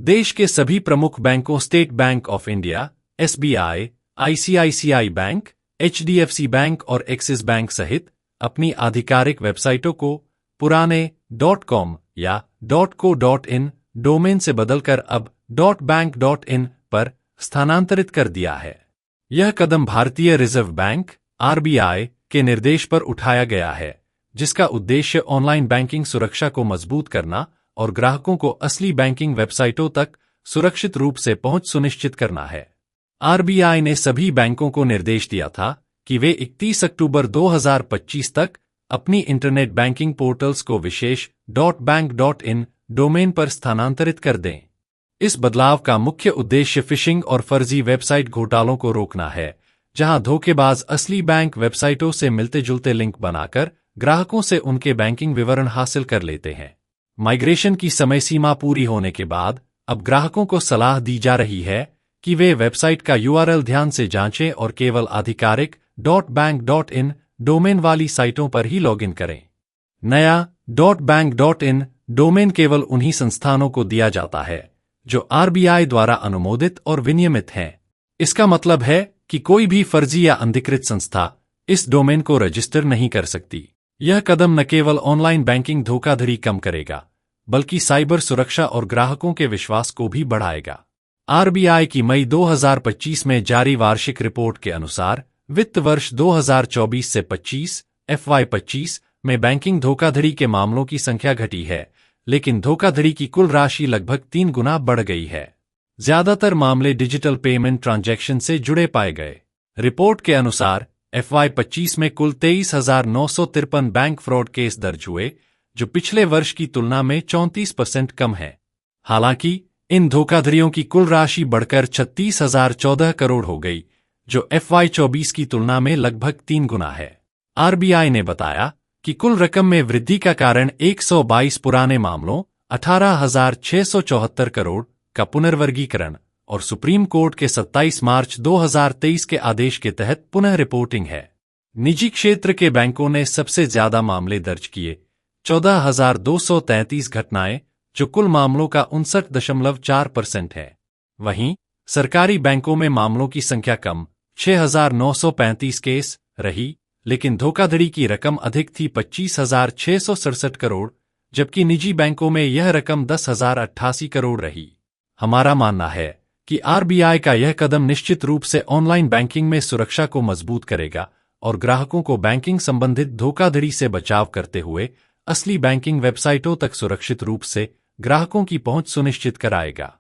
देश के सभी प्रमुख बैंकों state bank of India, SBI, ICICI bank, HDFC bank और एक्सिस बैंक सहित अपनी आधिकारिक वेबसाइटों को पुराने .com या .co.in डोमेन से बदलकर अब .bank.in पर स्थानांतरित कर दिया है। यह कदम भारतीय रिजर्व बैंक RBI के निर्देश पर उठाया गया है, जिसका उद्देश्य ऑनलाइन बैंकिंग सुरक्षा को मजबूत करना और ग्राहकों को असली बैंकिंग वेबसाइटों तक सुरक्षित रूप से पहुंच सुनिश्चित करना है। RBI ने सभी बैंकों को निर्देश दिया था कि वे 31 अक्टूबर 2025 तक अपनी इंटरनेट बैंकिंग पोर्टल्स को विशेष .bank.in डोमेन पर स्थानांतरित कर दें। इस बदलाव का मुख्य उद्देश्य फिशिंग और फर्जी वेबसाइट घोटालों को रोकना है, जहां धोखेबाज असली बैंक वेबसाइटों से मिलते-जुलते लिंक बनाकर ग्राहकों से उनके बैंकिंग विवरण हासिल कर लेते हैं। माइग्रेशन की समय सीमा पूरी होने के बाद अब ग्राहकों को सलाह दी जा रही है कि वे वेबसाइट का URL ध्यान से जांचें और केवल आधिकारिक .bank.in डोमेन वाली साइटों पर ही लॉगिन करें। नया .bank.in डोमेन केवल उन्हीं संस्थानों को दिया जाता है जो RBI द्वारा अनुमोदित और विनियमित हैं। इसका मतलब है कि कोई भी फर्जी या अनधिकृत संस्था इस डोमेन को रजिस्टर नहीं कर सकती। यह कदम न केवल ऑनलाइन बैंकिंग धोखाधड़ी कम करेगा, बल्कि साइबर सुरक्षा और ग्राहकों के विश्वास को भी बढ़ाएगा। RBI की मई 2025 में जारी वार्षिक रिपोर्ट के अनुसार वित्त वर्ष 2024 से 25 FY25 में बैंकिंग धोखाधड़ी के मामलों की संख्या घटी है, लेकिन धोखाधड़ी की कुल राशि लगभग 3 गुना बढ़ गई है। ज्यादातर मामले डिजिटल पेमेंट ट्रांजैक्शन से जुड़े पाए गए। रिपोर्ट के अनुसार FY25 में कुल 23,953 बैंक फ्रॉड केस दर्ज हुए, जो पिछले वर्ष की तुलना में 34% कम है। हालांकि इन धोखाधड़ियों की कुल राशि बढ़कर 36,014 करोड़ हो गई, जो FY24 की तुलना में लगभग 3 गुना है। RBI ने बताया कि कुल रकम में वृद्धि का कारण 122 पुराने मामलों, 18,674 करोड़ का पुनर्वर्गीकरण और सुप्रीम कोर्ट के 27 मार्च 2023 के आदेश के तहत पुनः रिपोर्टिंग है। निजी क्षेत्र के बैंकों ने सबसे ज्यादा मामले दर्ज किए, 14,233 घटनाएं, जो कुल मामलों का 59.4% है। वहीं सरकारी बैंकों में मामलों की संख्या कम 6,935 केस रही, लेकिन धोखाधड़ी की रकम अधिक थी 25,667 करोड़, जबकि निजी बैंकों में यह रकम 10,088 करोड़ रही। हमारा मानना है कि RBI का यह कदम निश्चित रूप से ऑनलाइन बैंकिंग में सुरक्षा को मजबूत करेगा और ग्राहकों को बैंकिंग संबंधित धोखाधड़ी से बचाव करते हुए असली बैंकिंग वेबसाइटों तक सुरक्षित रूप से ग्राहकों की पहुंच सुनिश्चित कराएगा।